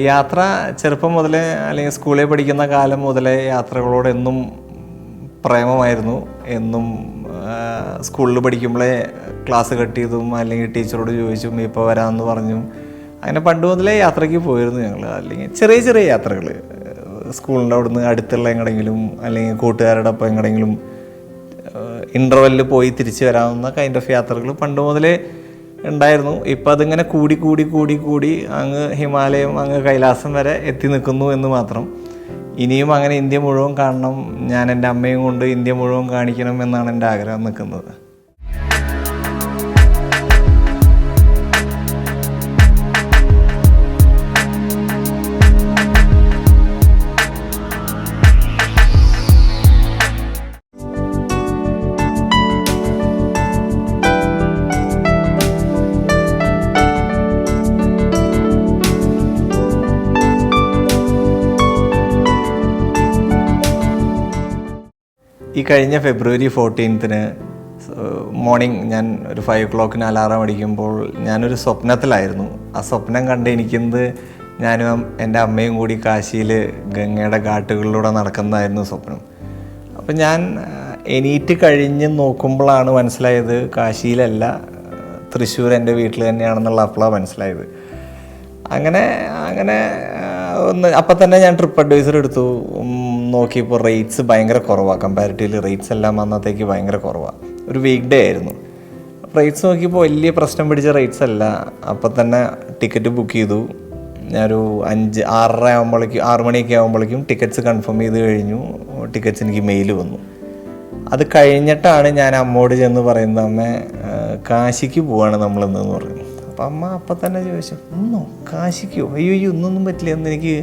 യാത്ര ചെറുപ്പം മുതലേ അല്ലെങ്കിൽ സ്കൂളിൽ പഠിക്കുന്ന കാലം മുതലേ യാത്രകളോട് എന്നും പ്രേമമായിരുന്നു. എന്നും സ്കൂളിൽ പഠിക്കുമ്പോഴേ ക്ലാസ് കട്ട് ചെയ്തും അല്ലെങ്കിൽ ടീച്ചറോട് ചോദിച്ചും ഇപ്പോൾ വരാമെന്ന് പറഞ്ഞും അങ്ങനെ പണ്ട് മുതലേ യാത്രയ്ക്ക് പോയിരുന്നു ഞങ്ങൾ. അല്ലെങ്കിൽ ചെറിയ ചെറിയ യാത്രകൾ സ്കൂളിൻ്റെ അവിടുന്ന് അടുത്തുള്ള എങ്ങടെങ്കിലും അല്ലെങ്കിൽ കൂട്ടുകാരുടെ ഒപ്പം എങ്ങടെങ്കിലും ഇൻ്റർവെല്ലിൽ പോയി തിരിച്ചു വരാവുന്ന കൈൻഡ് ഓഫ് യാത്രകൾ പണ്ട് മുതലേ ഉണ്ടായിരുന്നു. ഇപ്പം അതിങ്ങനെ കൂടി കൂടി കൂടി കൂടി അങ്ങ് ഹിമാലയം അങ്ങ് കൈലാസം വരെ എത്തി നിൽക്കുന്നു എന്ന് മാത്രം. ഇനിയും അങ്ങനെ ഇന്ത്യ മുഴുവൻ കാണണം, ഞാൻ എൻ്റെ അമ്മയും കൊണ്ട് ഇന്ത്യ മുഴുവൻ കാണിക്കണം എന്നാണ് എൻ്റെ ആഗ്രഹം നിൽക്കുന്നത്. ഈ കഴിഞ്ഞ ഫെബ്രുവരി 14 മോർണിംഗ് ഞാൻ ഒരു 5 o'clock അലാറം അടിക്കുമ്പോൾ ഞാനൊരു സ്വപ്നത്തിലായിരുന്നു. ആ സ്വപ്നം കണ്ട് എനിക്കുന്നത് ഞാനും എൻ്റെ അമ്മയും കൂടി കാശിയിൽ ഗംഗയുടെ ഘാട്ടുകളിലൂടെ നടക്കുന്നതായിരുന്നു സ്വപ്നം. അപ്പം ഞാൻ എണീറ്റ് കഴിഞ്ഞ് നോക്കുമ്പോഴാണ് മനസ്സിലായത് കാശിയിലല്ല, തൃശ്ശൂർ എൻ്റെ വീട്ടിൽ തന്നെയാണെന്നുള്ള അപ്പോഴാണ് മനസ്സിലായത്. അങ്ങനെ അപ്പം തന്നെ ഞാൻ ട്രിപ്പ് അഡ്വൈസർ എടുത്തു. നോക്കിയപ്പോൾ റേറ്റ്സ് ഭയങ്കര കുറവാണ്. കമ്പാരിറ്റീവ്ലി റേറ്റ്സ് എല്ലാം അന്നത്തേക്ക് ഭയങ്കര കുറവാണ്. ഒരു വീക്ക് ഡേ ആയിരുന്നു. റേറ്റ്സ് നോക്കിയപ്പോൾ വലിയ പ്രശ്നം പിടിച്ച റേറ്റ്സ് അല്ല. അപ്പം തന്നെ ടിക്കറ്റ് ബുക്ക് ചെയ്തു. ഞാനൊരു 6 മണിയൊക്കെ ആകുമ്പോഴേക്കും ടിക്കറ്റ്സ് കൺഫേം ചെയ്ത് കഴിഞ്ഞു. ടിക്കറ്റ്സ് എനിക്ക് മെയിൽ വന്നു. അത് കഴിഞ്ഞിട്ടാണ് ഞാൻ അമ്മോട് ചെന്ന് പറയുന്നത്, അമ്മ കാശിക്ക് പോവാണ് നമ്മളിന്ന് പറഞ്ഞു. അപ്പം അമ്മ അപ്പം തന്നെ ചോദിച്ചു, കാശിക്കോ? അയ്യോ ഒന്നൊന്നും പറ്റില്ല, എന്ന് എനിക്ക്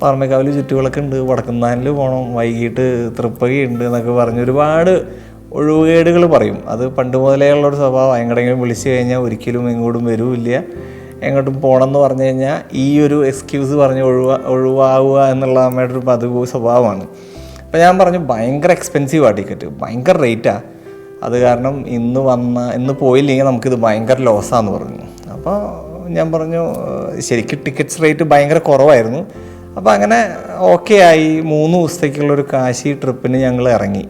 പറമേക്കാവിൽ ചുറ്റുവിളക്ക് ഉണ്ട്, വടക്കുന്നാനിൽ പോകണം, വൈകിട്ട് തൃപ്പകി ഉണ്ട് എന്നൊക്കെ പറഞ്ഞ് ഒരുപാട് ഒഴിവുകേടുകൾ പറയും. അത് പണ്ട് മുതലേ ഉള്ളൊരു സ്വഭാവം. എങ്ങോട്ടെങ്കിലും വിളിച്ചു കഴിഞ്ഞാൽ ഒരിക്കലും എങ്ങോട്ടും വരില്ല. എങ്ങോട്ടും പോകണം എന്ന് പറഞ്ഞു കഴിഞ്ഞാൽ ഈ ഒരു എക്സ്ക്യൂസ് പറഞ്ഞ് ഒഴിവാവുക എന്നുള്ള അമ്മയുടെ ഒരു പതിവ് സ്വഭാവമാണ്. അപ്പോൾ ഞാൻ പറഞ്ഞു, ഭയങ്കര എക്സ്പെൻസീവാണ് ടിക്കറ്റ്, ഭയങ്കര റേറ്റാണ്. അത് കാരണം ഇന്ന് പോയില്ലെങ്കിൽ നമുക്കിത് ഭയങ്കര ലോസാന്ന് പറഞ്ഞു. അപ്പോൾ ഞാൻ പറഞ്ഞു, ശരിക്കും ടിക്കറ്റ്സ് റേറ്റ് ഭയങ്കര കുറവായിരുന്നു. അപ്പോൾ അങ്ങനെ ഓക്കെ ആയി. 3 ദിവസത്തേക്കുള്ളൊരു കാശി ട്രിപ്പിന് ഞങ്ങൾ ഇറങ്ങി.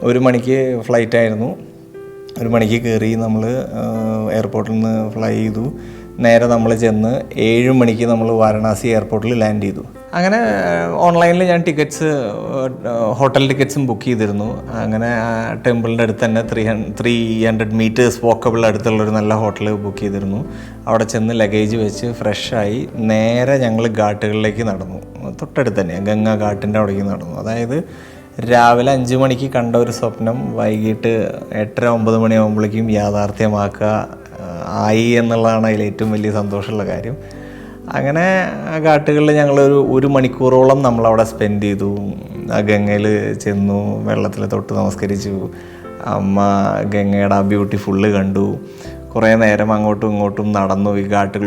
1 മണിക്ക് ഫ്ലൈറ്റായിരുന്നു. 1 മണിക്ക് കയറി നമ്മൾ എയർപോർട്ടിൽ നിന്ന് ഫ്ലൈ ചെയ്തു. നേരെ നമ്മൾ ചെന്ന് 7 മണിക്ക് നമ്മൾ വാരണാസി എയർപോർട്ടിൽ ലാൻഡ് ചെയ്തു. അങ്ങനെ ഓൺലൈനിൽ ഞാൻ ഹോട്ടൽ ടിക്കറ്റ്സും ബുക്ക് ചെയ്തിരുന്നു. അങ്ങനെ ടെമ്പിളിൻ്റെ അടുത്ത് തന്നെ 300 meters വാക്കബിൾ അടുത്തുള്ളൊരു നല്ല ഹോട്ടൽ ബുക്ക് ചെയ്തിരുന്നു. അവിടെ ചെന്ന് ലഗേജ് വെച്ച് ഫ്രഷായി നേരെ ഞങ്ങൾ ഘാട്ടുകളിലേക്ക് നടന്നു. തൊട്ടടുത്ത് തന്നെ ഗംഗാ ഘാട്ടിൻ്റെ അവിടേക്ക് നടന്നു. അതായത് രാവിലെ 5 മണിക്ക് കണ്ട ഒരു സ്വപ്നം വൈകിട്ട് 8-9 മണിയാകുമ്പോഴേക്കും യാഥാർത്ഥ്യമാക്കുക ആയി എന്നുള്ളതാണ് അതിൽ ഏറ്റവും വലിയ സന്തോഷമുള്ള കാര്യം. അങ്ങനെ ആ ഘാട്ടുകളിൽ ഞങ്ങളൊരു 1 മണിക്കൂറോളം നമ്മളവിടെ സ്പെൻഡ് ചെയ്തു. ആ ഗംഗയിൽ ചെന്നു, വെള്ളത്തിൽ തൊട്ട് നമസ്കരിച്ചു. അമ്മ ഗംഗയുടെ ആ ബ്യൂട്ടി ഫുള്ള് കണ്ടു. കുറേ നേരം അങ്ങോട്ടും ഇങ്ങോട്ടും നടന്നു. ഈ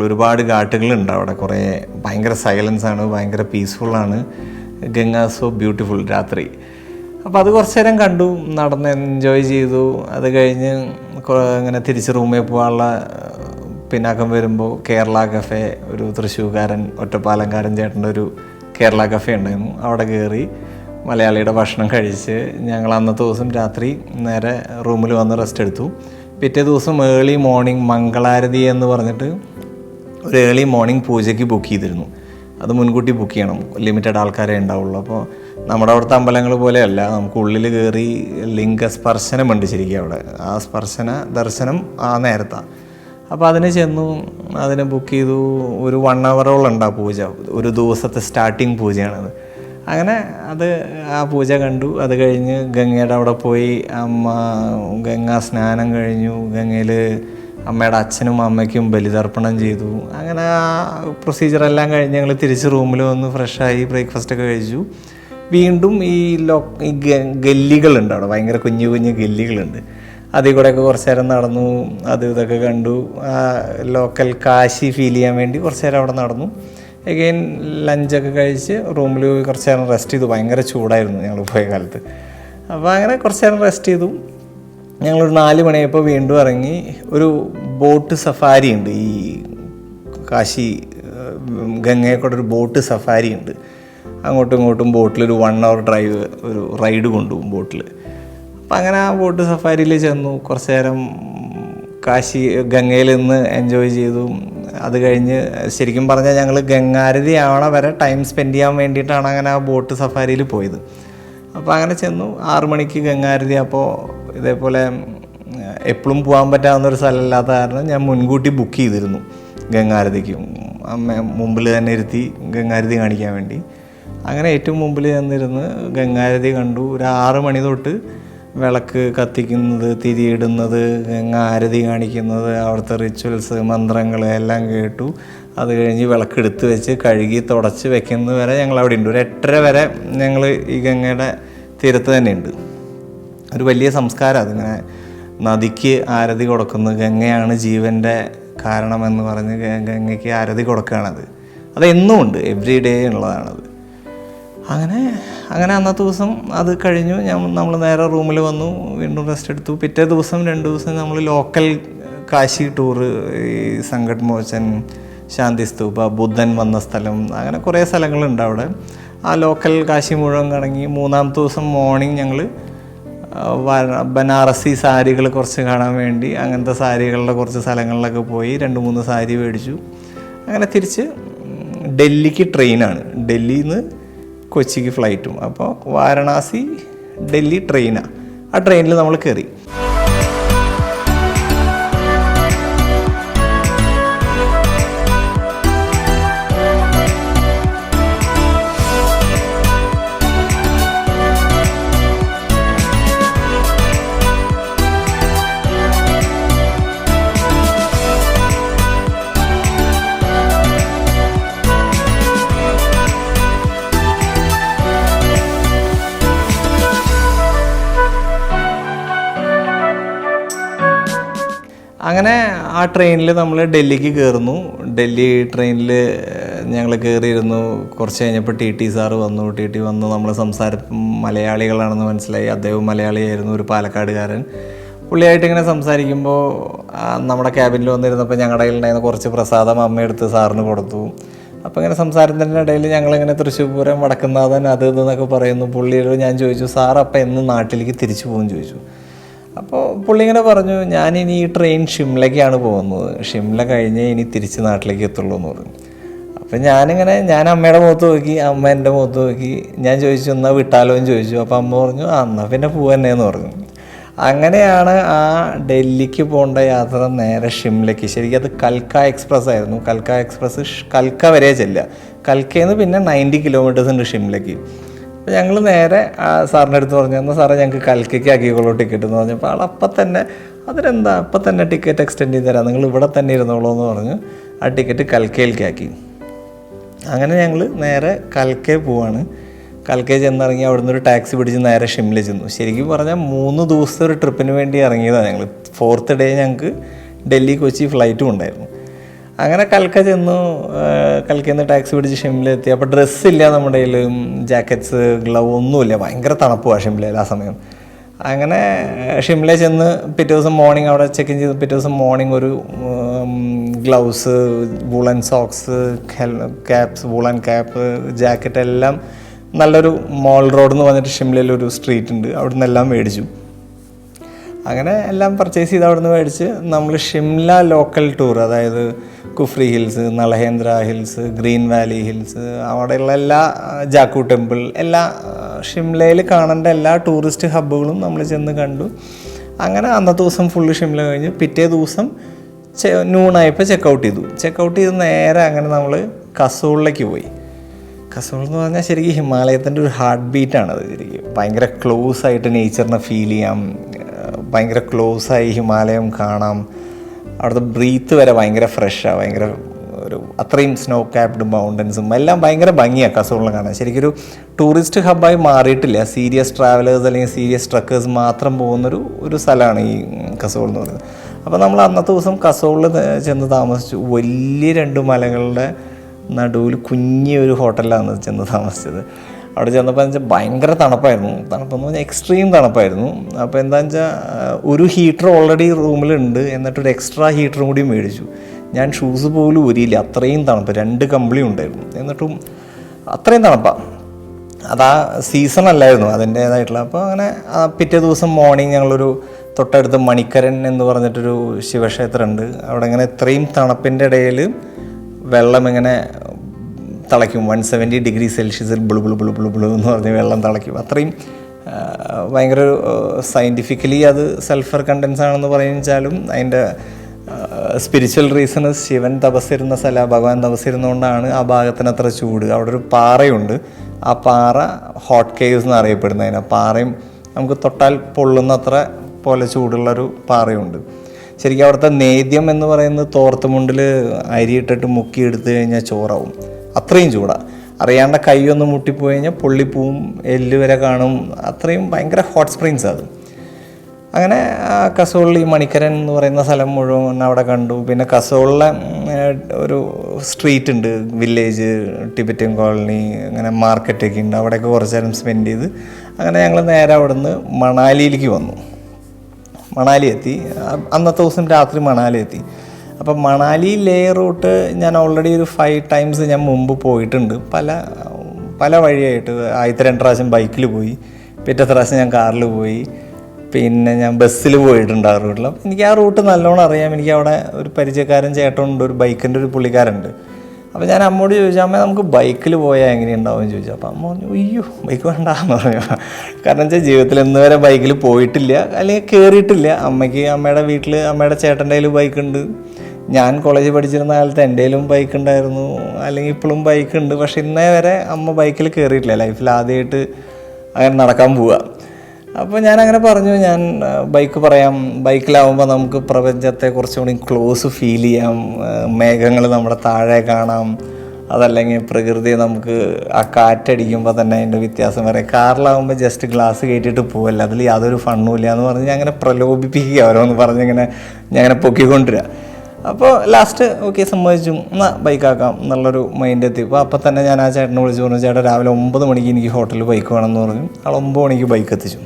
ഒരുപാട് ഘാട്ടുകളുണ്ട് അവിടെ. കുറേ ഭയങ്കര സൈലൻസാണ്, ഭയങ്കര പീസ്ഫുള്ളാണ്. ഗംഗ സോ ബ്യൂട്ടിഫുൾ രാത്രി. അപ്പോൾ അത് കുറച്ച് നേരം കണ്ടു, നടന്ന് എൻജോയ് ചെയ്തു. അത് കഴിഞ്ഞ് ഇങ്ങനെ തിരിച്ച് റൂമിൽ പോകാനുള്ള പിന്നാക്കം വരുമ്പോൾ കേരള കഫേ, ഒരു തൃശ്ശൂർക്കാരൻ ഒറ്റപ്പാലംകാരൻ ചേട്ടൻ്റെ ഒരു കേരള കഫേ ഉണ്ടായിരുന്നു. അവിടെ കയറി മലയാളിയുടെ ഭക്ഷണം കഴിച്ച് ഞങ്ങൾ അന്നത്തെ ദിവസം രാത്രി നേരെ റൂമിൽ വന്ന് റെസ്റ്റ് എടുത്തു. പിറ്റേ ദിവസം ഏർലി മോർണിംഗ് മംഗളാരതി എന്ന് പറഞ്ഞിട്ട് ഒരു ഏർലി മോർണിംഗ് പൂജയ്ക്ക് ബുക്ക് ചെയ്തിരുന്നു. അത് മുൻകൂട്ടി ബുക്ക് ചെയ്യണം, ലിമിറ്റഡ് ആൾക്കാരെ ഉണ്ടാവുള്ളൂ. അപ്പോൾ നമ്മുടെ അവിടുത്തെ അമ്പലങ്ങൾ പോലെയല്ല, നമുക്ക് ഉള്ളിൽ കയറി ലിംഗസ്പർശനമുണ്ട് ശരിക്കും അവിടെ. ആ ദർശനം ആ നേരത്താണ്. അപ്പോൾ അതിന് ചെന്നു, അതിന് ബുക്ക് ചെയ്തു. ഒരു 1 hour ഉണ്ട് ആ പൂജ. ഒരു ദിവസത്തെ സ്റ്റാർട്ടിങ് പൂജയാണത്. അങ്ങനെ ആ പൂജ കണ്ടു. അത് കഴിഞ്ഞ് ഗംഗയുടെ അവിടെ പോയി ഗംഗാ സ്നാനം കഴിഞ്ഞു. ഗംഗയിൽ അമ്മയുടെ അച്ഛനും അമ്മയ്ക്കും ബലിതർപ്പണം ചെയ്തു. അങ്ങനെ ആ പ്രൊസീജിയറെല്ലാം കഴിഞ്ഞ് ഞങ്ങൾ തിരിച്ച് റൂമിൽ വന്ന് ഫ്രഷായി ബ്രേക്ക്ഫാസ്റ്റൊക്കെ കഴിച്ചു. വീണ്ടും ഈ ഗല്ലികളുണ്ട് അവിടെ, ഭയങ്കര കുഞ്ഞു കുഞ്ഞു ഗല്ലികളുണ്ട്. അതിൽ കൂടെയൊക്കെ കുറച്ച് നേരം നടന്നു. ഇതൊക്കെ കണ്ടു. ലോക്കൽ കാശി ഫീൽ ചെയ്യാൻ വേണ്ടി കുറച്ച് നേരം അവിടെ നടന്നു. എഗെയിൻ ലഞ്ചൊക്കെ കഴിച്ച് റൂമിൽ പോയി കുറച്ച് നേരം റെസ്റ്റ് ചെയ്തു. ഭയങ്കര ചൂടായിരുന്നു ഞങ്ങൾ പോയ കാലത്ത്. അപ്പോൾ അങ്ങനെ കുറച്ച് നേരം റെസ്റ്റ് ചെയ്തു. ഞങ്ങളൊരു 4 മണിയായപ്പോൾ വീണ്ടും ഇറങ്ങി. ഒരു ബോട്ട് സഫാരി ഉണ്ട് ഈ കാശി ഗംഗയെ കൂടെ ഒരു ബോട്ട് സഫാരി ഉണ്ട്. അങ്ങോട്ടും ഇങ്ങോട്ടും ബോട്ടിലൊരു 1 hour ഡ്രൈവ്, ഒരു റൈഡ് കൊണ്ടുപോകും ബോട്ടിൽ. അപ്പം അങ്ങനെ ആ ബോട്ട് സഫാരിയിൽ ചെന്നു. കുറച്ച് നേരം ഗംഗയിൽ നിന്ന് എൻജോയ് ചെയ്തു. അത് കഴിഞ്ഞ് ശരിക്കും പറഞ്ഞാൽ ഞങ്ങൾ ഗംഗാരതി ആവണ വരെ ടൈം സ്പെൻഡ് ചെയ്യാൻ വേണ്ടിയിട്ടാണ് അങ്ങനെ ആ ബോട്ട് സഫാരിയിൽ പോയത്. അപ്പോൾ അങ്ങനെ ചെന്നു. 6 മണിക്ക് ഗംഗാരതി. അപ്പോൾ ഇതേപോലെ എപ്പോഴും പോകാൻ പറ്റാവുന്നൊരു സ്ഥലമില്ലാത്ത കാരണം ഞാൻ മുൻകൂട്ടി ബുക്ക് ചെയ്തിരുന്നു ഗംഗാരതിക്ക്. അമ്മ മുമ്പിൽ തന്നെ ഇരുത്തി ഗംഗാരതി കാണിക്കാൻ വേണ്ടി. അങ്ങനെ ഏറ്റവും മുമ്പിൽ ചെന്നിരുന്ന് ഗംഗാരതി കണ്ടു. ഒരു 6 മണി തൊട്ട് വിളക്ക് കത്തിക്കുന്നത്, തിരിയിടുന്നത്, ഗംഗാരതി കാണിക്കുന്നത്, അവിടുത്തെ റിച്വൽസ്, മന്ത്രങ്ങൾ എല്ലാം കേട്ടു. അത് കഴിഞ്ഞ് വിളക്കെടുത്ത് വെച്ച് കഴുകി തുടച്ച് വെക്കുന്നത് വരെ ഞങ്ങൾ അവിടെ ഉണ്ട്. ഒരു 8:30 വരെ ഞങ്ങൾ ഈ ഗംഗയുടെ തീരത്ത് തന്നെ ഉണ്ട്. ഒരു വലിയ സംസ്കാരം അതിങ്ങനെ നദിക്ക് ആരതി കൊടുക്കുന്നത്. ഗംഗയാണ് ജീവൻ്റെ കാരണമെന്ന് പറഞ്ഞ് ഗംഗയ്ക്ക് ആരതി കൊടുക്കുകയാണത്. അതെന്നും ഉണ്ട്, എവ്രി ഡേ ഉള്ളതാണത്. അങ്ങനെ അന്നത്തെ ദിവസം അത് കഴിഞ്ഞു. നമ്മൾ നേരെ റൂമിൽ വന്നു, വീണ്ടും റെസ്റ്റ് എടുത്തു. പിറ്റേ ദിവസം 2 ദിവസം നമ്മൾ ലോക്കൽ കാശി ടൂറ്, ഈ സംകട്ട് മോചൻ, ശാന്തി സ്തൂപ, ബുദ്ധൻ വന്ന സ്ഥലം, അങ്ങനെ കുറേ സ്ഥലങ്ങളുണ്ട് അവിടെ. ആ ലോക്കൽ കാശി മുഴുവൻ കറങ്ങി. 3-ാമത്തെ ദിവസം മോർണിംഗ് ഞങ്ങൾ ബനാറസി സാരികൾ കുറച്ച് കാണാൻ വേണ്ടി അങ്ങനത്തെ സാരികളുടെ കുറച്ച് സ്ഥലങ്ങളിലൊക്കെ പോയി 2-3 സാരി മേടിച്ചു. അങ്ങനെ തിരിച്ച് ഡൽഹിക്ക് ട്രെയിനാണ്. ഡൽഹിയിൽ നിന്ന് കൊച്ചിക്ക് ഫ്ലൈറ്റും. അപ്പോൾ വാരണാസി ഡൽഹി ട്രെയിനാണ്. ആ ട്രെയിനിൽ നമ്മൾ കയറി. അങ്ങനെ ആ ട്രെയിനിൽ നമ്മൾ ഡൽഹിക്ക് കയറുന്നു. ഡൽഹി ട്രെയിനിൽ ഞങ്ങൾ കയറിയിരുന്നു. കുറച്ച് കഴിഞ്ഞപ്പോൾ TT സാറ് വന്നു. TT വന്നു. നമ്മൾ മലയാളികളാണെന്ന് മനസ്സിലായി. അദ്ദേഹം മലയാളിയായിരുന്നു, ഒരു പാലക്കാടുകാരൻ. പുള്ളിയായിട്ട് ഇങ്ങനെ സംസാരിക്കുമ്പോൾ നമ്മുടെ ക്യാബിനിൽ വന്നിരുന്നപ്പോൾ ഞങ്ങളുടെ കയ്യിലുണ്ടായിരുന്ന കുറച്ച് പ്രസാദം അമ്മയെടുത്ത് സാറിന് കൊടുത്തു. അപ്പോൾ ഇങ്ങനെ സംസാരത്തിൻ്റെ ഇടയിൽ ഞങ്ങളിങ്ങനെ തൃശ്ശൂർ പൂരം, വടക്കുന്നാഥൻ, അത് ഇതെന്നൊക്കെ പറയുന്നു. പുള്ളിയോട് ഞാൻ ചോദിച്ചു, സാർ അപ്പം എന്ന് നാട്ടിലേക്ക് തിരിച്ചു പോകുമെന്ന് ചോദിച്ചു. അപ്പോൾ പുള്ളി ഇങ്ങനെ പറഞ്ഞു, ഞാനിനി ഈ ട്രെയിൻ ഷിംലയ്ക്കാണ് പോകുന്നത്, ഷിംല കഴിഞ്ഞേ ഇനി തിരിച്ച് നാട്ടിലേക്ക് എത്തുള്ളൂ എന്ന് പറഞ്ഞു. അപ്പം ഞാൻ അമ്മയുടെ മുഖത്ത് നോക്കി, അമ്മ എൻ്റെ മുഖത്ത് നോക്കി. ഞാൻ ചോദിച്ചു, എന്നാൽ വിട്ടാലോ എന്ന് ചോദിച്ചു. അപ്പോൾ അമ്മ പറഞ്ഞു, എന്നാൽ പിന്നെ പോവന്നെ എന്ന് പറഞ്ഞു. അങ്ങനെയാണ് ആ ഡൽഹിക്ക് പോകേണ്ട യാത്ര നേരെ ഷിംലയ്ക്ക്. ശരിക്കും അത് കൽക്ക എക്സ്പ്രസ് ആയിരുന്നു. കൽക്ക എക്സ്പ്രസ് കൽക്ക വരെ ചെല്ലുക. കൽക്കയിൽ നിന്ന് പിന്നെ 90 കിലോമീറ്റേഴ്സ് ഉണ്ട് ഷിംലയ്ക്ക്. അപ്പോൾ ഞങ്ങൾ നേരെ സാറിൻ്റെ അടുത്ത് പറഞ്ഞു, എന്നാൽ സാറേ ഞങ്ങൾക്ക് കൽക്കയ്ക്ക് ആക്കിക്കോളൂ ടിക്കറ്റ് എന്ന് പറഞ്ഞപ്പോൾ ആൾ അപ്പം തന്നെ, അതിനെന്താ അപ്പം തന്നെ ടിക്കറ്റ് എക്സ്റ്റെൻഡ് ചെയ്ത് തരാം, നിങ്ങൾ ഇവിടെ തന്നെ ഇരുന്നോളൂ എന്ന് പറഞ്ഞു. ആ ടിക്കറ്റ് കൽക്കയിലേക്കാക്കി. അങ്ങനെ ഞങ്ങൾ നേരെ കൽക്കയിൽ പോവാണ്. കൽക്കയിൽ ചെന്നിറങ്ങി അവിടുന്ന് ഒരു ടാക്സി പിടിച്ച് നേരെ ഷിംല ചെന്നു. ശരിക്കും പറഞ്ഞാൽ 3 ദിവസത്തെ ഒരു ട്രിപ്പിന് വേണ്ടി ഇറങ്ങിയതാണ് ഞങ്ങൾ. 4th ഡേ ഞങ്ങൾക്ക് ഡൽഹി കൊച്ചി ഫ്ലൈറ്റും ഉണ്ടായിരുന്നു. അങ്ങനെ കൽക്ക ചെന്നു. കൽക്കയിൽ നിന്ന് ടാക്സി പിടിച്ച് ഷിംല എത്തി. അപ്പോൾ ഡ്രസ്സില്ല നമ്മുടെ കയ്യിൽ, ജാക്കറ്റ്സ്, ഗ്ലൗ ഒന്നുമില്ല. ഭയങ്കര തണുപ്പാണ് ഷിംലയിൽ ആ സമയം. അങ്ങനെ ഷിംല ചെന്ന് പിറ്റേ ദിവസം മോർണിംഗ് അവിടെ ചെക്ക് ഇൻ ചെയ്ത് പിറ്റേ ദിവസം മോർണിംഗ് ഒരു gloves, woollen socks, caps, woollen cap, jacket എല്ലാം നല്ലൊരു മോൾ റോഡ് എന്ന് പറഞ്ഞിട്ട് ഷിംലയിലൊരു സ്ട്രീറ്റ് ഉണ്ട്, അവിടെ നിന്നെല്ലാം മേടിച്ചു. അങ്ങനെ എല്ലാം പർച്ചേസ് ചെയ്ത് അവിടെ നിന്ന് മേടിച്ച് നമ്മൾ ഷിംല ലോക്കൽ ടൂർ, അതായത് Kufri hills, Naldehra hills, green valley hills, അവിടെയുള്ള എല്ലാ ജാക്കു ടെമ്പിൾ, എല്ലാ ഷിംലയിൽ കാണേണ്ട എല്ലാ ടൂറിസ്റ്റ് ഹബ്ബുകളും നമ്മൾ ചെന്ന് കണ്ടു. അങ്ങനെ അന്നത്തെ ദിവസം ഫുള്ള് ഷിംല കഴിഞ്ഞ് പിറ്റേ ദിവസം നൂണായപ്പോൾ ചെക്കൗട്ട് ചെയ്ത് നേരെ അങ്ങനെ നമ്മൾ കസോളിലേക്ക് പോയി. കസോൾ എന്ന് പറഞ്ഞാൽ ശരിക്കും ഹിമാലയത്തിൻ്റെ ഒരു ഹാർട്ട് ബീറ്റാണത്. ശരിക്കും ഭയങ്കര ക്ലോസ് ആയിട്ട് നേച്ചറിനെ ഫീൽ ചെയ്യാം, ഭയങ്കര ക്ലോസായി ഹിമാലയം കാണാം. അവിടുത്തെ ബ്രീത്ത് വരെ ഭയങ്കര ഫ്രഷാണ്, ഭയങ്കര ഒരു അത്രയും സ്നോ ക്യാപ്ഡ് മൗണ്ടൻസും എല്ലാം ഭയങ്കര ഭംഗിയാണ് കസോളിൽ കാണാൻ. ശരിക്കും ഒരു ടൂറിസ്റ്റ് ഹബ്ബായി മാറിയിട്ടില്ല. സീരിയസ് ട്രാവലേഴ്സ് അല്ലെങ്കിൽ സീരിയസ് ട്രക്കേഴ്സ് മാത്രം പോകുന്നൊരു സ്ഥലമാണ് ഈ കസോൾ എന്ന് പറയുന്നത്. അപ്പോൾ നമ്മൾ അന്നത്തെ ദിവസം കസോളിൽ ചെന്ന് താമസിച്ചു. വലിയ 2 മലകളുടെ നടുവിൽ കുഞ്ഞൊരു ഹോട്ടലിലാണ് ചെന്ന് താമസിച്ചത്. അവിടെ ചെന്നപ്പോൾ എന്ന് വെച്ചാൽ ഭയങ്കര തണുപ്പായിരുന്നു. തണുപ്പെന്ന് പറഞ്ഞാൽ എക്സ്ട്രീം തണുപ്പായിരുന്നു. അപ്പോൾ എന്താണെന്ന് വെച്ചാൽ ഒരു ഹീറ്റർ ഓൾറെഡി റൂമിലുണ്ട്, എന്നിട്ടൊരു എക്സ്ട്രാ ഹീറ്ററും കൂടി മേടിച്ചു. ഞാൻ ഷൂസ് പോലും ഊരിയില്ല, അത്രയും തണുപ്പ്. 2 കമ്പിളി ഉണ്ടായിരുന്നു, എന്നിട്ടും അത്രയും തണുപ്പാണ്. അതാ സീസൺ അല്ലായിരുന്നു അതിൻ്റേതായിട്ടുള്ള. അപ്പോൾ അങ്ങനെ പിറ്റേ ദിവസം മോർണിംഗ് ഞങ്ങളൊരു തൊട്ടടുത്ത് മണിക്കരൻ എന്ന് പറഞ്ഞിട്ടൊരു ശിവക്ഷേത്രമുണ്ട്. അവിടെ ഇങ്ങനെ ഇത്രയും തണുപ്പിൻ്റെ ഇടയിൽ വെള്ളം ഇങ്ങനെ തിളയ്ക്കും. 170 ഡിഗ്രി സെൽഷ്യസിൽ ബ്ലു ബ്ലു ബ്ലു ബ്ലു ബ്ലു എന്ന് പറഞ്ഞ് വെള്ളം തിളയ്ക്കും. അത്രയും ഭയങ്കര സയൻറ്റിഫിക്കലി അത് സൾഫർ കണ്ടൻസ് ആണെന്ന് പറയുച്ചാലും അതിൻ്റെ സ്പിരിച്വൽ റീസൺസ് ശിവൻ തപസ്സിരുന്ന സ്ഥലം, ഭഗവാൻ തപസ്സിരുന്നുകൊണ്ടാണ് ആ ഭാഗത്തിന് അത്ര ചൂട്. അവിടെ ഒരു പാറയുണ്ട്, ആ പാറ ഹോട്ട് കേവ്സ് എന്ന് അറിയപ്പെടുന്നതിന്. പാറയും നമുക്ക് തൊട്ടാൽ പൊള്ളുന്നത്ര പോലെ ചൂടുള്ളൊരു പാറയുണ്ട്. ശരിക്കും അവിടുത്തെ നേദ്യം എന്ന് പറയുന്നത് തോർത്തുമുണ്ടിൽ അരിയിട്ടിട്ട് മുക്കിയെടുത്ത് കഴിഞ്ഞാൽ ചോറാവും, അത്രയും ചൂടാണ്. അറിയാണ്ട കൈയൊന്ന് മുട്ടിപ്പോയി കഴിഞ്ഞാൽ പൊള്ളിപ്പൂവും, എല്ല് വരെ കാണും, അത്രയും ഭയങ്കര ഹോട്ട് സ്പ്രിങ്സ് അത്. അങ്ങനെ കസോളിൽ ഈ മണിക്കരൻ എന്ന് പറയുന്ന സ്ഥലം മുഴുവൻ അവിടെ കണ്ടു. പിന്നെ കസോളിലെ ഒരു സ്ട്രീറ്റ് ഉണ്ട്, വില്ലേജ്, ടിബറ്റൻ കോളനി, അങ്ങനെ മാർക്കറ്റൊക്കെ ഉണ്ട്. അവിടെയൊക്കെ കുറച്ച് നേരം സ്പെൻഡ് ചെയ്ത് അങ്ങനെ ഞങ്ങൾ നേരെ അവിടെ നിന്ന് മണാലിയിലേക്ക് വന്നു. മണാലി എത്തി. അന്നത്തെ ദിവസം രാത്രി മണാലി എത്തി. അപ്പം മണാലി ലേ റൂട്ട് ഞാൻ ഓൾറെഡി ഒരു 5 times ഞാൻ മുമ്പ് പോയിട്ടുണ്ട്, പല വഴിയായിട്ട്. ആദ്യത്തെ 2 പ്രാവശ്യം ബൈക്കിൽ പോയി, പിറ്റത്തെ പ്രാവശ്യം ഞാൻ കാറിൽ പോയി, പിന്നെ ഞാൻ ബസ്സിൽ പോയിട്ടുണ്ട് ആ റൂട്ടിൽ. അപ്പം എനിക്ക് ആ റൂട്ട് നല്ലോണം അറിയാം. എനിക്ക് അവിടെ ഒരു പരിചയക്കാരൻ ചേട്ടനുണ്ട്, ഒരു ബൈക്കിൻ്റെ ഒരു പുള്ളിക്കാരുണ്ട്. അപ്പോൾ ഞാൻ അമ്മോട് ചോദിച്ചു, അമ്മ നമുക്ക് ബൈക്കിൽ പോയാൽ എങ്ങനെയുണ്ടാവും എന്ന് ചോദിച്ചു. അപ്പോൾ അമ്മ പറഞ്ഞു, അയ്യോ ബൈക്ക് വേണ്ടാന്ന് പറഞ്ഞു. കാരണം വെച്ചാൽ ജീവിതത്തിൽ ഇന്ന് വരെ ബൈക്കിൽ പോയിട്ടില്ല, അല്ലെങ്കിൽ കയറിയിട്ടില്ല. അമ്മയുടെ വീട്ടിൽ അമ്മയുടെ ചേട്ടൻ്റെ കയ്യിൽ ബൈക്കുണ്ട്. ഞാൻ കോളേജിൽ പഠിച്ചിരുന്ന കാലത്ത് എൻ്റെ കയ്യിലും ബൈക്ക് ഉണ്ടായിരുന്നു, അല്ലെങ്കിൽ ഇപ്പോഴും ബൈക്കുണ്ട്. പക്ഷെ ഇന്നേ വരെ അമ്മ ബൈക്കിൽ കയറിയിട്ടില്ല, ലൈഫിൽ ആദ്യമായിട്ട് അങ്ങനെ നടക്കാൻ പോവുക. അപ്പോൾ ഞാനങ്ങനെ പറഞ്ഞു, ഞാൻ ബൈക്ക് പറയാം. ബൈക്കിലാവുമ്പോൾ നമുക്ക് പ്രപഞ്ചത്തെ കുറച്ചുകൂടി ക്ലോസ് ഫീൽ ചെയ്യാം, മേഘങ്ങൾ നമ്മുടെ താഴെ കാണാം, അതല്ലെങ്കിൽ പ്രകൃതിയെ നമുക്ക് ആ കാറ്റടിക്കുമ്പോൾ തന്നെ അതിൻ്റെ വ്യത്യാസം പറയാം. കാറിലാവുമ്പോൾ ജസ്റ്റ് ഗ്ലാസ് കയറ്റിയിട്ട് പോവല്ല, അതിൽ യാതൊരു ഫണ്ണും ഇല്ല എന്ന് പറഞ്ഞ് ഞാൻ അങ്ങനെ പ്രലോഭിപ്പിക്കുക ഓരോന്ന് പറഞ്ഞിങ്ങനെ ഞാൻ അങ്ങനെ പൊക്കിക്കൊണ്ടിരിക. അപ്പോൾ ലാസ്റ്റ് ഓക്കെ സമ്മതിച്ചു, എന്നാൽ ബൈക്കാക്കാം എന്നുള്ളൊരു മൈൻഡ് എത്തിയപ്പോൾ അപ്പം തന്നെ ഞാൻ ആ ചേട്ടനെ വിളിച്ചു പറഞ്ഞു, ചേട്ടാ രാവിലെ 9 മണിക്ക് എനിക്ക് ഹോട്ടലിൽ ബൈക്ക് വേണമെന്ന് പറഞ്ഞു. ആൾ 9 മണിക്ക് ബൈക്ക് എത്തിച്ചു.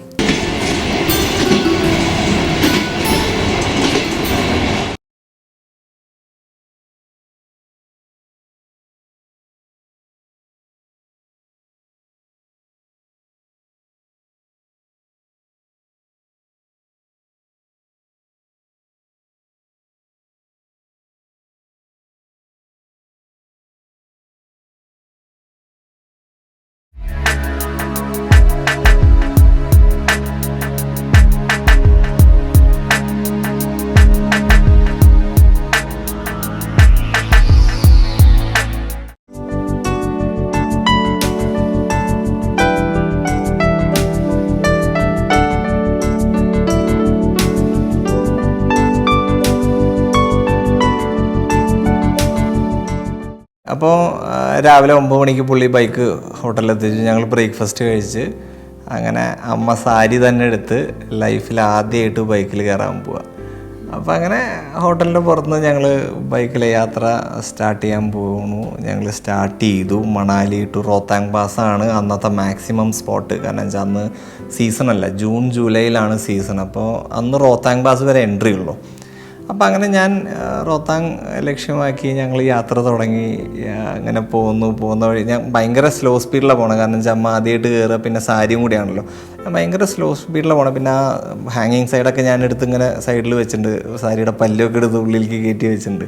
അപ്പോൾ രാവിലെ 9 മണിക്ക് പുള്ളി ബൈക്ക് ഹോട്ടലിൽ എത്തിച്ചു. ഞങ്ങൾ ബ്രേക്ക്ഫാസ്റ്റ് കഴിച്ച് അങ്ങനെ അമ്മ സാരി തന്നെ എടുത്ത് ലൈഫിൽ ആദ്യമായിട്ട് ബൈക്കിൽ കയറാൻ പോവുക. അപ്പോൾ അങ്ങനെ ഹോട്ടലിൻ്റെ പുറത്തുനിന്ന് ഞങ്ങൾ ബൈക്കിലെ യാത്ര സ്റ്റാർട്ട് ചെയ്യാൻ പോകുന്നു. ഞങ്ങൾ സ്റ്റാർട്ട് ചെയ്തു. മണാലി ടു റോത്താങ് പാസ്സാണ് അന്നത്തെ മാക്സിമം സ്പോട്ട്. കാരണം വെച്ചാൽ അന്ന് സീസണല്ല, ജൂൺ ജൂലൈയിലാണ് സീസൺ. അപ്പോൾ അന്ന് റോത്താങ് പാസ് വരെ എൻട്രി ഉള്ളൂ. അപ്പോൾ അങ്ങനെ ഞാൻ റോത്താങ് ലക്ഷ്യമാക്കി ഞങ്ങൾ യാത്ര തുടങ്ങി. അങ്ങനെ പോകുന്ന വഴി ഞാൻ ഭയങ്കര സ്ലോ സ്പീഡിലാണ് പോകണം. കാരണം വെച്ചാൽ അമ്മ ആദ്യമായിട്ട് കയറുക, പിന്നെ സാരിയും കൂടിയാണല്ലോ. ഞാൻ ഭയങ്കര സ്ലോ സ്പീഡിലാണ് പോകണം. പിന്നെ ആ ഹാങ്ങിങ് സൈഡൊക്കെ ഞാൻ എടുത്ത് ഇങ്ങനെ സൈഡിൽ വെച്ചിട്ടുണ്ട്, സാരിയുടെ പല്ലൊക്കെ എടുത്ത് ഉള്ളിലേക്ക് കയറ്റി വെച്ചിട്ടുണ്ട്.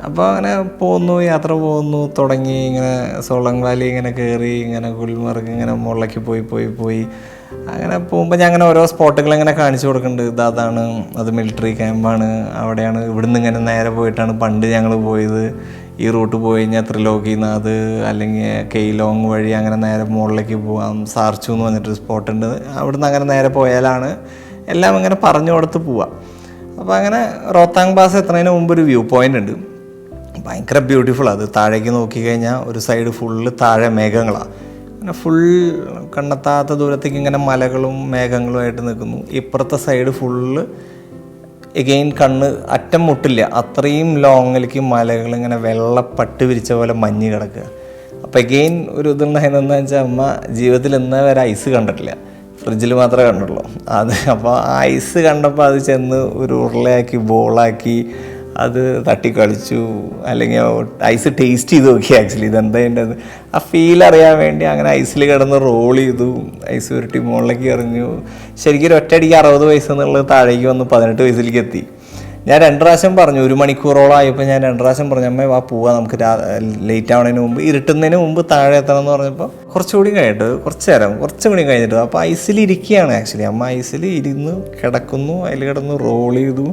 അപ്പോൾ അങ്ങനെ യാത്ര പോകുന്നു തുടങ്ങി. ഇങ്ങനെ സോളങ് വാലി ഇങ്ങനെ കയറി, ഇങ്ങനെ ഗുൽമർഗ് ഇങ്ങനെ മുകളിലേക്ക് പോയി അങ്ങനെ പോകുമ്പോൾ ഞാൻ അങ്ങനെ ഓരോ സ്പോട്ടുകൾ ഇങ്ങനെ കാണിച്ചു കൊടുക്കുന്നുണ്ട്. അതാണ് അത് മിലിറ്ററി ക്യാമ്പാണ്, അവിടെയാണ്. ഇവിടുന്ന് ഇങ്ങനെ നേരെ പോയിട്ടാണ് പണ്ട് ഞങ്ങൾ പോയത്. ഈ റൂട്ട് പോയി കഴിഞ്ഞാൽ ത്രിലോകിനാഥ് അല്ലെങ്കിൽ കെയ്ലോങ് വഴി അങ്ങനെ നേരെ മുകളിലേക്ക് പോകാം. സാർച്ചു എന്ന് പറഞ്ഞിട്ടൊരു സ്പോട്ടുണ്ട്, അവിടുന്ന് അങ്ങനെ നേരെ പോയാലാണ് എല്ലാം ഇങ്ങനെ പറഞ്ഞു കൊടുത്ത് പോവാം. അപ്പോൾ അങ്ങനെ റോത്താങ് പാസ് എത്തുന്നതിന് മുമ്പ് ഒരു വ്യൂ പോയിൻ്റ് ഉണ്ട്, ഭയങ്കര ബ്യൂട്ടിഫുൾ. അത് താഴേക്ക് നോക്കിക്കഴിഞ്ഞാൽ ഒരു സൈഡ് ഫുള്ള് താഴെ മേഘങ്ങളാണ്. അങ്ങനെ ഫുൾ കണ്ണെത്താത്ത ദൂരത്തേക്ക് ഇങ്ങനെ മലകളും മേഘങ്ങളുമായിട്ട് നിൽക്കുന്നു. ഇപ്പുറത്തെ സൈഡ് ഫുള്ള് എഗെയിൻ കണ്ണ് അറ്റം മുട്ടില്ല, അത്രയും ലോങ്ങിലേക്ക് മലകൾ ഇങ്ങനെ വെള്ളപ്പട്ട് വിരിച്ച പോലെ മഞ്ഞ് കിടക്കുക. അപ്പോൾ എഗെയിൻ ഒരു ഇതുണ്ടായിരുന്നെന്ന് വെച്ചാൽ അമ്മ ജീവിതത്തിൽ ഇന്നേ വരെ ഐസ് കണ്ടിട്ടില്ല, ഫ്രിഡ്ജിൽ മാത്രമേ കണ്ടുള്ളൂ അത്. അപ്പോൾ ആ ഐസ് കണ്ടപ്പോൾ അത് ചെന്ന് ഒരു ഉരുളയാക്കി ബോളാക്കി അത് തട്ടിക്കളിച്ചു, അല്ലെങ്കിൽ ഐസ് ടേസ്റ്റ് ചെയ്ത് നോക്കി. ആക്ച്വലി ഇതെന്താ എൻ്റെ ആ ഫീൽ അറിയാൻ വേണ്ടി അങ്ങനെ ഐസിൽ കിടന്ന് റോൾ ചെയ്തു, ഐസ് ഉരുട്ടി മുകളിലേക്ക് എറിഞ്ഞു. ശരിക്കും ഒരു ഒറ്റയടിക്ക് 60 വയസ്സ് എന്നുള്ളത് താഴേക്ക് വന്ന് 18 വയസ്സിലേക്ക് എത്തി. ഞാൻ 2 പ്രാവശ്യം പറഞ്ഞു, 1 മണിക്കൂറോളം ആയപ്പോൾ ഞാൻ 2 പ്രാവശ്യം പറഞ്ഞു, അമ്മ വാ പോവാ, നമുക്ക് ലേറ്റ് ആവുന്നതിന് മുമ്പ്, ഇരുട്ടുന്നതിന് മുമ്പ് താഴെ എത്തണം എന്ന് പറഞ്ഞപ്പോൾ കുറച്ചുകൂടി കഴിഞ്ഞിട്ട്, കുറച്ചും കൂടി കഴിഞ്ഞിട്ട് അപ്പോൾ ഐസിലിരിക്കുകയാണ്. ആക്ച്വലി അമ്മ ഐസിൽ ഇരുന്ന് കിടക്കുന്നു, അതിൽ കിടന്ന് റോൾ ചെയ്തു.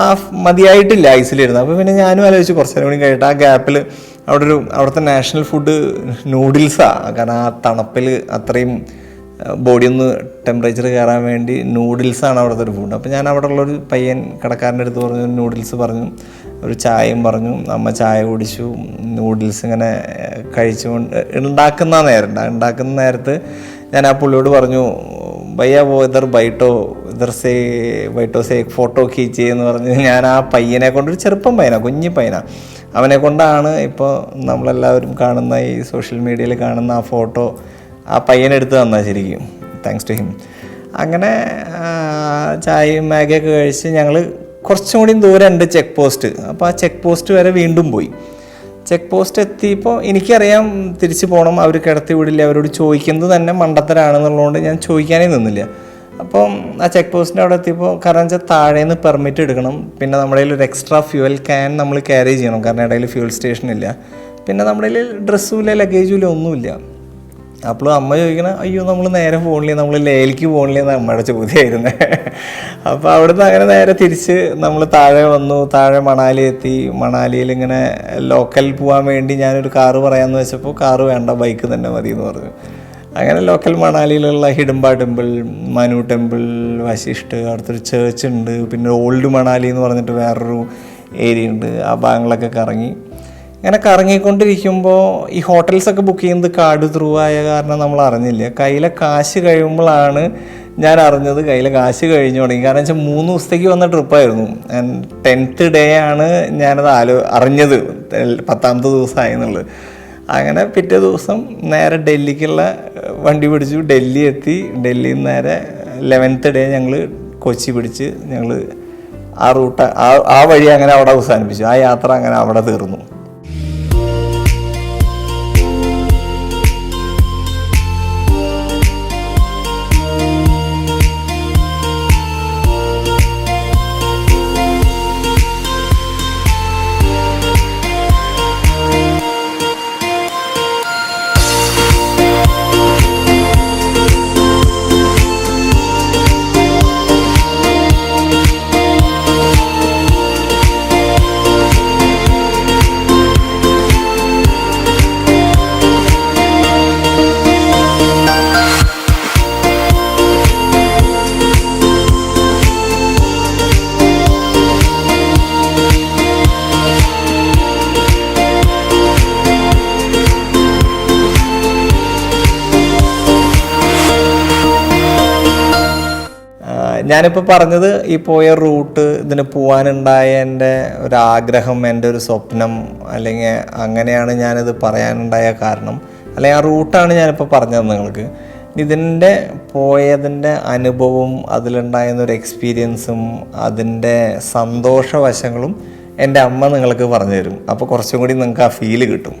ആ മതിയായിട്ടില്ല ഐസിലിരുന്ന്. അപ്പോൾ പിന്നെ ഞാനും ആലോചിച്ചു കുറച്ച് നേരം കൂടി കഴിഞ്ഞിട്ട്. ആ ഗ്യാപ്പിൽ അവിടുത്തെ നാഷണൽ ഫുഡ് നൂഡിൽസാണ്. കാരണം ആ തണുപ്പിൽ അത്രയും ബോഡി ഒന്ന് ടെമ്പറേച്ചർ കയറാൻ വേണ്ടി നൂഡിൽസാണ് അവിടുത്തെ ഒരു ഫുഡ്. അപ്പോൾ ഞാൻ അവിടെ ഉള്ളൊരു പയ്യൻ കടക്കാരൻ്റെ അടുത്ത് പറഞ്ഞു, നൂഡിൽസ് പറഞ്ഞു, ഒരു ചായയും പറഞ്ഞു. അമ്മ ചായ കുടിച്ചു, നൂഡിൽസ് ഇങ്ങനെ കഴിച്ചുകൊണ്ട് ഉണ്ടാക്കുന്ന നേരത്ത് ഞാൻ ആ പുള്ളിയോട് പറഞ്ഞു, ഭയ്യ വോ ഇതർ ബൈട്ടോ സേ ഫോട്ടോ കീച്ചേ എന്ന് പറഞ്ഞ് ഞാൻ ആ പയ്യനെ കൊണ്ട്, ഒരു ചെറുപ്പം പയ്യനാണ്, കുഞ്ഞി പയ്യനാണ്, അവനെ കൊണ്ടാണ് ഇപ്പോൾ നമ്മളെല്ലാവരും കാണുന്ന ഈ സോഷ്യൽ മീഡിയയിൽ കാണുന്ന ആ ഫോട്ടോ ആ പയ്യനെടുത്ത് തന്നാൽ ശരിക്കും. Thanks to him. അങ്ങനെ ചായയും മാഗിയൊക്കെ കഴിച്ച് ഞങ്ങൾ കുറച്ചും കൂടി ദൂരം ഉണ്ട് ചെക്ക് പോസ്റ്റ്. അപ്പോൾ ആ ചെക്ക് പോസ്റ്റ് വരെ വീണ്ടും പോയി. ചെക്ക് പോസ്റ്റ് എത്തിയപ്പോൾ എനിക്കറിയാം തിരിച്ച് പോകണം, അവർ കിടത്തി വിടില്ല, അവരോട് ചോദിക്കുന്നത് തന്നെ മണ്ടത്തരാണെന്നുള്ളതുകൊണ്ട് ഞാൻ ചോദിക്കാനേ നിന്നില്ല. അപ്പം ആ ചെക്ക് പോസ്റ്റിൻ്റെ അവിടെ എത്തിയപ്പോൾ, കാരണം വെച്ചാൽ താഴേന്ന് പെർമിറ്റ് എടുക്കണം, പിന്നെ നമ്മുടെ കയ്യിൽ ഒരു എക്സ്ട്രാ ഫ്യൂവൽ ക്യാൻ നമ്മൾ ക്യാരി ചെയ്യണം, കാരണം ഇടയിൽ ഫ്യൂവൽ സ്റ്റേഷൻ ഇല്ല, പിന്നെ നമ്മുടെ കയ്യിൽ ഡ്രസ്സും ഇല്ല, ലഗേജും ഇല്ല, ഒന്നുമില്ല. അപ്പോൾ അമ്മ ചോദിക്കണം, അയ്യോ നമ്മൾ നേരെ പോകണില്ലേ, നമ്മൾ ലേയിലേക്ക് പോകണില്ലേ എന്ന് അമ്മയുടെ ചോദ്യമായിരുന്നേ. അപ്പോൾ അവിടുന്ന് അങ്ങനെ നേരെ തിരിച്ച് നമ്മൾ താഴെ വന്നു. താഴെ മണാലി എത്തി. മണാലിയിൽ ഇങ്ങനെ ലോക്കൽ പോകാൻ വേണ്ടി ഞാനൊരു കാറ് പറയാമെന്ന് വെച്ചപ്പോൾ കാറ് വേണ്ട, ബൈക്ക് തന്നെ മതി എന്ന് പറഞ്ഞു. അങ്ങനെ local മണാലിയിലുള്ള ഹിഡംബ temple, Manu temple, Vasishth, അടുത്തൊരു ചേർച്ച് ഉണ്ട്, പിന്നെ ഓൾഡ് മണാലി എന്ന് പറഞ്ഞിട്ട് വേറൊരു ഏരിയ ഉണ്ട്, ആ ഭാഗങ്ങളൊക്കെ കറങ്ങി. ഇങ്ങനെ കറങ്ങിക്കൊണ്ടിരിക്കുമ്പോൾ ഈ ഹോട്ടൽസൊക്കെ ബുക്ക് ചെയ്യുന്നത് കാർഡ് ത്രൂ ആയ കാരണം നമ്മൾ അറിഞ്ഞില്ല. കയ്യിലെ കാശ് കഴിയുമ്പോഴാണ് ഞാൻ അറിഞ്ഞത് കയ്യിലെ കാശ് കഴിഞ്ഞു തുടങ്ങി. കാരണം വെച്ചാൽ 3 ദിവസത്തേക്ക് വന്ന ട്രിപ്പായിരുന്നു. 10th ഡേ ആണ് ഞാനത് അറിഞ്ഞത്, 10ാമത്തെ ദിവസമായി എന്നുള്ളത്. അങ്ങനെ പിറ്റേ ദിവസം നേരെ ഡൽഹിക്കുള്ള വണ്ടി പിടിച്ചു, ഡൽഹി എത്തി. ഡൽഹിയിൽ നിന്ന് നേരെ 11th ഡേ ഞങ്ങൾ കൊച്ചി പിടിച്ച് ഞങ്ങൾ ആ വഴി അങ്ങനെ അവിടെ അവസാനിപ്പിച്ചു. ആ യാത്ര അങ്ങനെ അവിടെ തീർന്നു. ഞാനിപ്പോൾ പറഞ്ഞത് ഈ പോയ റൂട്ട്, ഇതിന് പോകാനുണ്ടായ എൻ്റെ ഒരാഗ്രഹം, എൻ്റെ ഒരു സ്വപ്നം, അല്ലെങ്കിൽ അങ്ങനെയാണ് ഞാനിത് പറയാനുണ്ടായ കാരണം, അല്ലെങ്കിൽ ആ റൂട്ടാണ് ഞാനിപ്പോൾ പറഞ്ഞത് നിങ്ങൾക്ക്. ഇതിൻ്റെ പോയതിൻ്റെ അനുഭവവും അതിലുണ്ടായിരുന്നൊരു എക്സ്പീരിയൻസും അതിൻ്റെ സന്തോഷവശങ്ങളും എൻ്റെ അമ്മ നിങ്ങൾക്ക് പറഞ്ഞു തരും. അപ്പോൾ കുറച്ചും കൂടി നിങ്ങൾക്ക് ആ ഫീല് കിട്ടും.